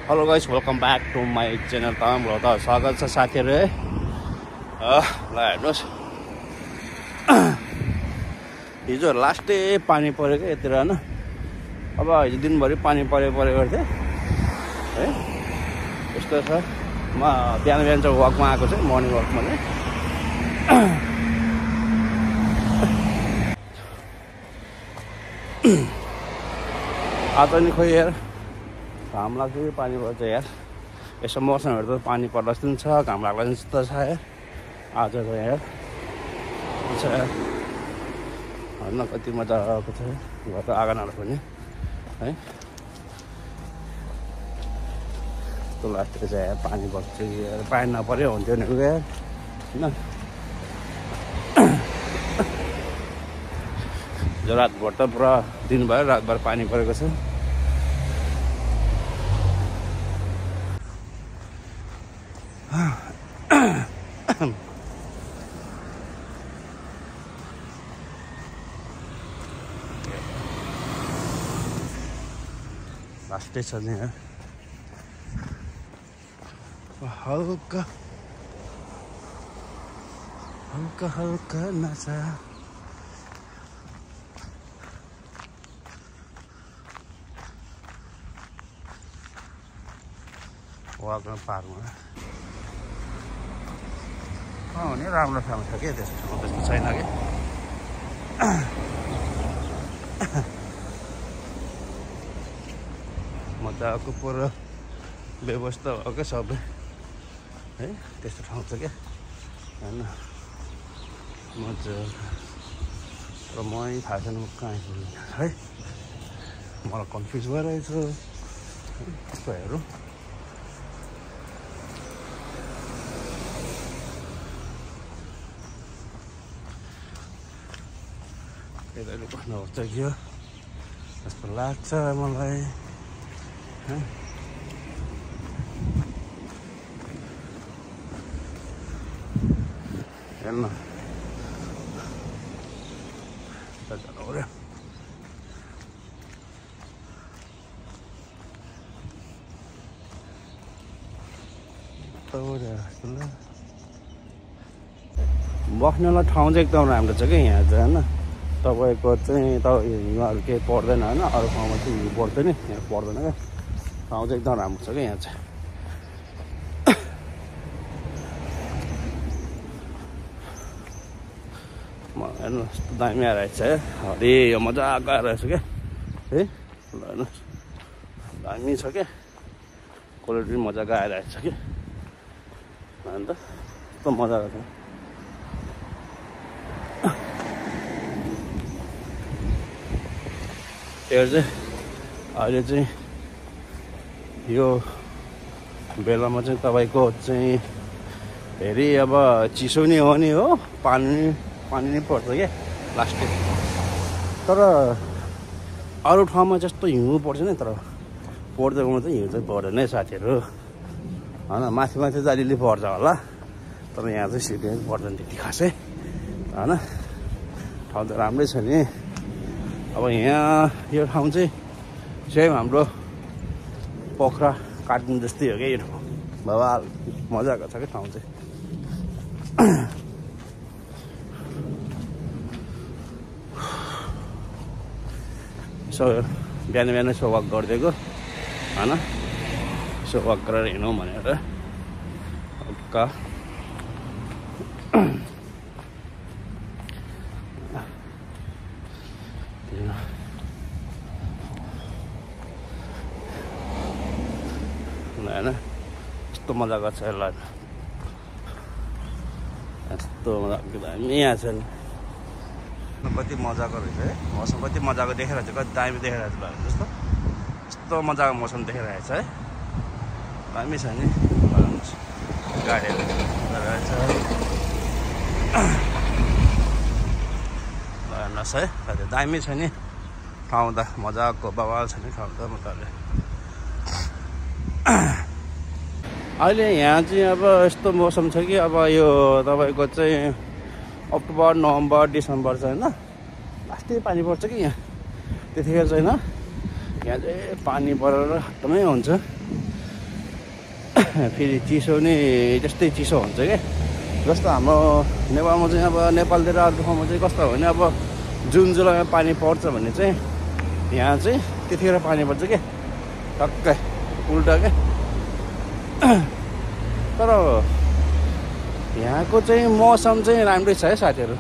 Hello guys, welcome back to my channel. तपाईँको त स्वागत छ साथीहरू है। ल हेर्नुहोस्, हिजो लास्टै पानी पऱ्यो क्या यतिर होइन। अब हिजो दिनभरि पानी परेको थियो है। यस्तो छ, म बिहान चाहिँ वकमा आएको छु, मर्निङ वकमा चाहिँ। आज नि खोइ यार घाम लाग्छ कि पानी पर्छ यार। यसो मौसमहरू त पानी पर्ला जस्तो पनि छ, घाम लाग्ला जस्तो छ यार। आज त यार होइन, कति मजा आएको छ घरको आँगनहरू पनि है। यस्तो लाग्छ यार पानी पर्छ यार, पानी नपऱ्यो हुन्थ्यो नि यार होइन। जो रातभर त पुरा दिन भयो, रातभर पानी परेको छ। लास्टै छ नि यार, हल्का हल्का हल्का नसा। वाकमा पार्कमा नि राम्रो ठाउँ छ क्या, त्यस्तो ठाउँ त्यस्तो छैन कि। मजाको पुरो व्यवस्था हो क्या सबै है, त्यस्तो ठाउँ छ क्या होइन। मजा र मै थाहा छैन म कहाँ आइपुग्नु है, मलाई कन्फ्युज भइरहेछ कस्तो हेरौँ। यता बस्नुपर्छ कि हो जस्तो लाग्छ मलाई। हेर्नु बस्नेलाई ठाउँ चाहिँ एकदम राम्रो छ कि यहाँ चाहिँ होइन। तपाईँको चाहिँ हिउँहरू केही पर्दैन होइन, अरू ठाउँमा चाहिँ हिउँ पर्छ नि, यहाँ पर्दैन क्या। ठाउँ चाहिँ एकदम राम्रो छ क्या यहाँ चाहिँ। हेर्नु दामी आइरहेछ है, हरियो मजाको आइरहेछ क्या है। ल हेर्नुहोस् दामी छ क्या, क्वालिटी पनि मजाको आइरहेछ कि। अन्त कस्तो मजाको छ। त्यो चाहिँ अहिले चाहिँ यो बेलामा चाहिँ तपाईँको चाहिँ फेरि अब चिसो नि हो नि हो, पानी नै पर्छ क्या लास्टै। तर अरू ठाउँमा जस्तो हिउँ पर्छ नि, तर पर्दैन चाहिँ हिउँ चाहिँ पर्दैन है साथीहरू होइन। माथि माथि चाहिँ अलिअलि पर्छ होला, तर यहाँ चाहिँ सिधै पर्दैन त्यति खासै होइन। ठाउँ त राम्रै छ नि। अब यहाँ यो ठाउँ चाहिँ सेम हाम्रो पोखरा काठमाडौँ जस्तै हो क्या यो ठाउँ। बाबा मजाको छ क्या ठाउँ चाहिँ। सो बिहान बिहान यसो वाक गरिदिएको होइन, यसो वाक गरेर हिँडौँ भनेर हल्का। होइन यस्तो मजाको छ ल, यस्तो मजाको दामी यहाँ छ नि। कति मजाको रहेछ है मौसम, कति मजाको देखिरहेको छ, कति दामी देखिरहेको छ ल। जस्तो यस्तो मजाको मौसम देखिरहेको छ है, दामी छ नि। गाडीहरू रहेछ ल, हेर्नुहोस् है दामी छ नि ठाउँ त, मजाको बवाल छ नि ठाउँ त मजाले। अहिले यहाँ चाहिँ अब यस्तो मौसम छ कि अब यो तपाईँको चाहिँ अक्टोबर नोभेम्बर डिसेम्बर चाहिँ होइन लास्टै पानी पर्छ कि यहाँ। त्यतिखेर चाहिँ होइन यहाँ चाहिँ पानी परेर खत्तमै हुन्छ फेरि चिसो नि त्यस्तै चिसो हुन्छ क्या। जस्तो हाम्रो नेपालमा चाहिँ अब नेपालतिर अर्को ठाउँमा चाहिँ कस्तो हो भने अब जुन जुलाईमा पानी पर्छ भने चाहिँ यहाँ चाहिँ त्यतिखेर पानी पर्छ क्या, टक्कै उल्टा क्या। तर यहाँको चाहिँ मौसम चाहिँ राम्रै छ है साथीहरू।